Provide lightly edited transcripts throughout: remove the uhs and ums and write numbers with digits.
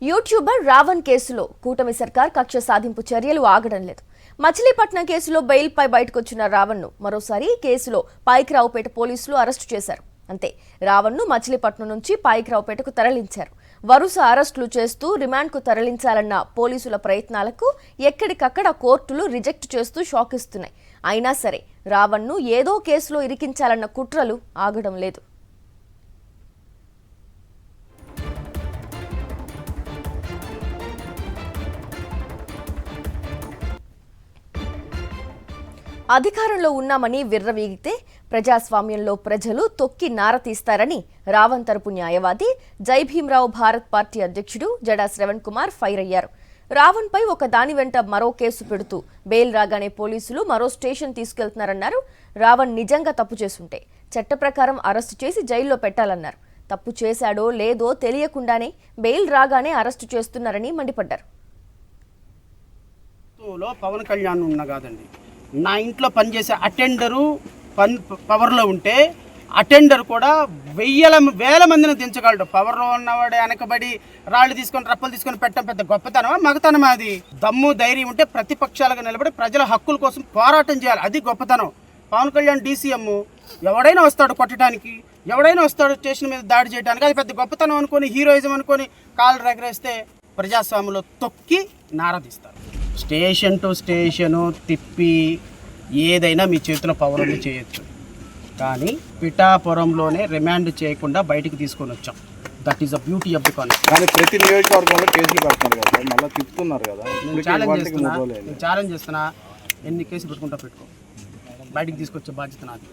YouTuber Raavan కేసులో కూటమి సర్కార్ కక్ష సాధింపు చర్యలు ఆగడం లేదు. మచిలీపట్నం కేసులో బెయిల్పై బయటకొచ్చిన రావణ్ను మరోసారి కేసులో పాయికరావుపేట పోలీసులు అరెస్టు చేశారు. అంతే, రావణ్ను మచిలీపట్నం నుంచి పాయికరావుపేటకు తరలించారు. వరుస అరెస్టులు చేస్తూ రిమాండ్కు తరలించాలన్న పోలీసుల ప్రయత్నాలకు ఎక్కడికక్కడ కోర్టులు రిజెక్ట్ చేస్తూ షాక్ ఇస్తున్నాయి. అయినా సరే రావణ్ను ఏదో కేసులో ఇరికించాలన్న కుట్రలు ఆగడం లేదు. అధికారంలో ఉన్నామని విర్రవీగితే ప్రజాస్వామ్యంలో ప్రజలు తొక్కి నారతీస్తారని రావణ్ తరపు న్యాయవాది జైభీంరావు భారత్ పార్టీ అధ్యక్షుడు జడా శ్రవణ్ కుమార్ ఫైర్ అయ్యారు. రావణ్పై ఒక దాని వెంట మరో కేసు పెడుతూ బెయిల్ రాగానే పోలీసులు మరో స్టేషన్ తీసుకెళ్తున్నారన్నారు. రావణ్ నిజంగా తప్పు చేసుంటే చట్ట ప్రకారం అరెస్టు చేసి జైల్లో పెట్టాలన్నారు. తప్పు చేశాడో లేదో తెలియకుండానే బెయిల్ రాగానే అరెస్టు చేస్తున్నారని మండిపడ్డారు. పవన్ కళ్యాణ్ ఉన్న కాదండి, నా ఇంట్లో పనిచేసే అటెండరు పవర్లో ఉంటే అటెండర్ కూడా వేల మందిని దించగలడు. పవర్లో ఉన్నవాడే వెనకబడి రాళ్ళు తీసుకొని రప్పలు తీసుకొని పెట్టడం పెద్ద గొప్పతనమా మగతనమా? అది దమ్ము ధైర్యం ఉంటే ప్రతిపక్షాలుగా నిలబడి ప్రజల హక్కుల కోసం పోరాటం చేయాలి, అది గొప్పతనం. పవన్ కళ్యాణ్ డీసీఎం ఎవడైనా వస్తాడు కొట్టడానికి, ఎవడైనా వస్తాడు స్టేషన్ మీద దాడి చేయడానికి, అది పెద్ద గొప్పతనం అనుకొని హీరోయిజం అనుకొని కాళ్ళు రగరేస్తే ప్రజాస్వామ్యంలో తొక్కి నారదీస్తారు. స్టేషన్ టు స్టేషను తిప్పి ఏదైనా మీ చేతిలో పవర్ ఉంది చేయొచ్చు, కానీ పిఠాపురంలోనే రిమాండ్ చేయకుండా బయటికి తీసుకొని వచ్చాం. That is the beauty of the concept. కానీ ప్రతి నియోజకవర్గంలో కేసులు పెడుతున్నారు కదా, మళ్ళీ తిప్పుతున్నారు కదా. నేను ఛాలెంజ్ చేస్తున్నా, ఎన్ని కేసులు పెట్టుకుంటా పెట్టుకో, బయటికి తీసుకొచ్చే బాధ్యత నాది.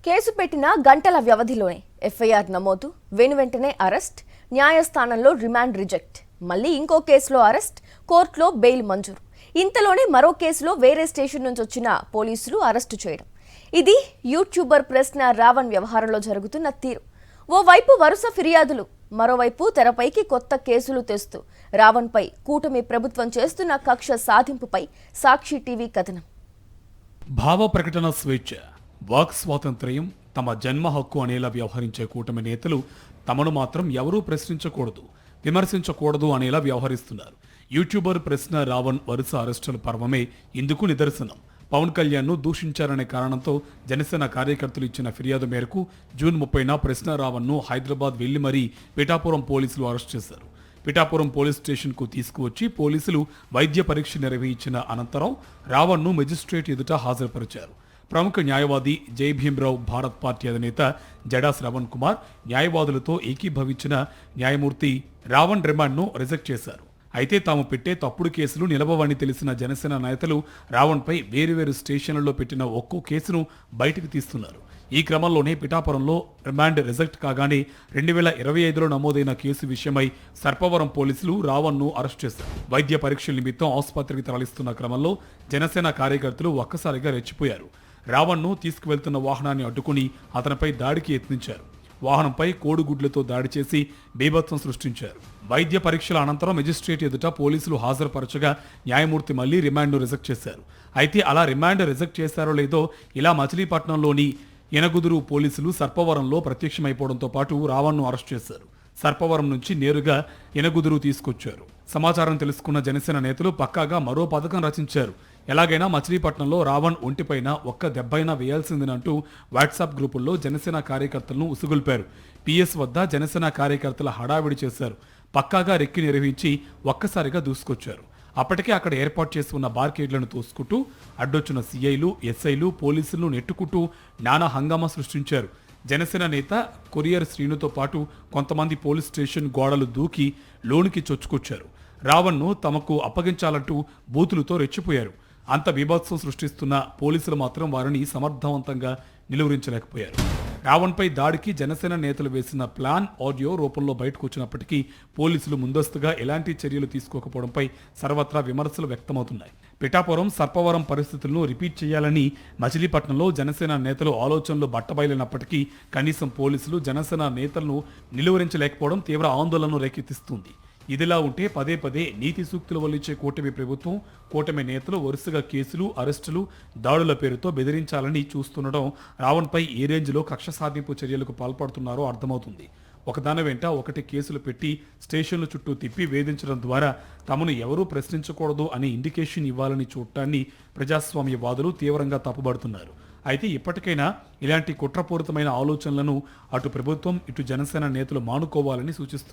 కేసు పెట్టిన గంటల వ్యవధిలోనే ఎఫ్ఐఆర్ నమోదు, వెనువెంటనే అరెస్ట్, న్యాయస్థానంలో రిమాండ్ రిజెక్ట్, మళ్ళీ ఇంకో కేసులో అరెస్ట్, కోర్టులో బెయిల్ మంజూరు. ఇంతలోనే మరో కేసులో వేరే స్టేషన్ నుంచి వచ్చిన పోలీసులు అరెస్టు చేయడం. ఇది యూట్యూబర్ ప్రశ్న రావణ్ వ్యవహారంలో జరుగుతున్న తీరు. ఓవైపు వరుస ఫిర్యాదులు, మరోవైపు తెరపైకి కొత్త కేసులు తెస్తూ రావణ్పై కూటమి ప్రభుత్వం చేస్తున్న కక్ష సాధింపుపై సాక్షి టీవీ కథనం. భావ ప్రకటన స్వేచ్ఛ, వాక్ స్వాతంత్ర్యం తమ జన్మ హక్కు అనేలా వ్యవహరించే కూటమి నేతలు తమను మాత్రం ఎవరూ ప్రశ్నించకూడదు, విమర్శించకూడదు అనేలా వ్యవహరిస్తున్నారు. యూట్యూబర్ ప్రశ్న రావణ్ వరుస అరెస్టుల పర్వమే ఇందుకు నిదర్శనం. పవన్ కళ్యాణ్ను దూషించారనే కారణంతో జనసేన కార్యకర్తలు ఇచ్చిన ఫిర్యాదు మేరకు జూన్ 30న ప్రశ్న రావణ్ను హైదరాబాద్ వెళ్లి మరీ పిఠాపురం పోలీసులు అరెస్ట్ చేశారు. పిఠాపురం పోలీస్ స్టేషన్కు తీసుకువచ్చి పోలీసులు వైద్య పరీక్ష నిర్వహించిన అనంతరం రావణ్ను మెజిస్ట్రేట్ ఎదుట హాజరుపరిచారు. ప్రముఖ న్యాయవాది జైభీంరావు భారత్ పార్టీ అధినేత జడా శ్రవణ్ కుమార్ న్యాయవాదులతో ఏకీభవించిన న్యాయమూర్తి రావణ్ రిమాండ్ను రిజెక్ట్ చేశారు. అయితే తాము పెట్టే తప్పుడు కేసులు నిలబవని తెలిసిన జనసేన నేతలు రావణ్పై వేరువేరు స్టేషన్లలో పెట్టిన ఒక్కో కేసును బయటకు తీస్తున్నారు. ఈ క్రమంలోనే పిఠాపురంలో రిమాండ్ రిజెక్ట్ కాగానే 2025లో నమోదైన కేసు విషయమై సర్పవరం పోలీసులు రావణ్ను అరెస్ట్ చేశారు. వైద్య పరీక్షల నిమిత్తం ఆసుపత్రికి తరలిస్తున్న క్రమంలో జనసేన కార్యకర్తలు ఒక్కసారిగా రెచ్చిపోయారు. రావణ్ను తీసుకువెళ్తున్న వాహనాన్ని అడ్డుకుని అతనిపై దాడికి యత్నించారు. వాహనంపై కోడిగుడ్లతో దాడి చేసి బీభత్సం సృష్టించారు. వైద్య పరీక్షల అనంతరం మెజిస్ట్రేట్ ఎదుట పోలీసులు హాజరుపరచగా న్యాయమూర్తి మళ్లీ రిమాండ్ను రిజెక్ట్ చేశారు. అయితే అలా రిమాండ్ రిజెక్ట్ చేశారో లేదో ఇలా మచిలీపట్నంలోని ఎనగుదురు పోలీసులు సర్పవరంలో ప్రత్యక్షమైపోవడంతో పాటు రావణ్ను అరెస్ట్ చేశారు. సర్పవరం నుంచి నేరుగా ఎనగుదురు తీసుకొచ్చారు. సమాచారం తెలుసుకున్న జనసేన నేతలు పక్కాగా మరో పథకం రచించారు. ఎలాగైనా మచిలీపట్నంలో రావణ్ ఒంటిపైన ఒక్క దెబ్బైనా వేయాల్సిందేనంటూ వాట్సాప్ గ్రూపుల్లో జనసేన కార్యకర్తలను ఉసుగొల్పారు. పిఎస్ వద్ద జనసేన కార్యకర్తల హడావిడి చేశారు. పక్కాగా రెక్కి నిర్వహించి ఒక్కసారిగా దూసుకొచ్చారు. అప్పటికే అక్కడ ఏర్పాటు చేసి ఉన్న బార్కేడ్లను తోసుకుంటూ అడ్డొచ్చిన సీఐలు, ఎస్ఐలు, పోలీసులను నెట్టుకుంటూ నానా హంగామా సృష్టించారు. జనసేన నేత కొరియర్ శ్రీనుతో పాటు కొంతమంది పోలీస్ స్టేషన్ గోడలు దూకి లోనికి చొచ్చుకొచ్చారు. రావణ్ను తమకు అప్పగించాలంటూ బూతులతో రెచ్చిపోయారు. అంత బీభత్సం సృష్టిస్తున్న పోలీసులు మాత్రం వారిని సమర్థవంతంగా నిలువరించలేకపోయారు. రావణ్పై దాడికి జనసేన నేతలు వేసిన ప్లాన్ ఆడియో రూపంలో బయటకు వచ్చినప్పటికీ పోలీసులు ముందస్తుగా ఎలాంటి చర్యలు తీసుకోకపోవడంపై సర్వత్రా విమర్శలు వ్యక్తమవుతున్నాయి. పిఠాపురం, సర్పవరం పరిస్థితులను రిపీట్ చేయాలని మచిలీపట్నంలో జనసేన నేతలు ఆలోచనలు బట్టబయలినప్పటికీ కనీసం పోలీసులు జనసేన నేతలను నిలువరించలేకపోవడం తీవ్ర ఆందోళనను రేకెత్తిస్తుంది. ఇదిలా ఉంటే పదే పదే నీతి సూక్తులు వల్లించే కూటమి ప్రభుత్వం, కూటమి నేతలు వరుసగా కేసులు, అరెస్టులు, దాడుల పేరుతో బెదిరించాలని చూస్తుండడం రావణ్పై ఏ రేంజ్లో కక్ష సాధింపు చర్యలకు పాల్పడుతున్నారో అర్థమవుతుంది. ఒకదాని వెంట ఒకటి కేసులు పెట్టి స్టేషన్ల చుట్టూ తిప్పి వేధించడం ద్వారా తమను ఎవరూ ప్రశ్నించకూడదు అనే ఇండికేషన్ ఇవ్వాలని చూడటాన్ని ప్రజాస్వామ్యవాదులు తీవ్రంగా తప్పుబడుతున్నారు. అయితే ఇప్పటికైనా ఇలాంటి కుట్రపూరితమైన ఆలోచనలను అటు ప్రభుత్వం ఇటు జనసేన నేతలు మానుకోవాలని సూచిస్తున్నారు.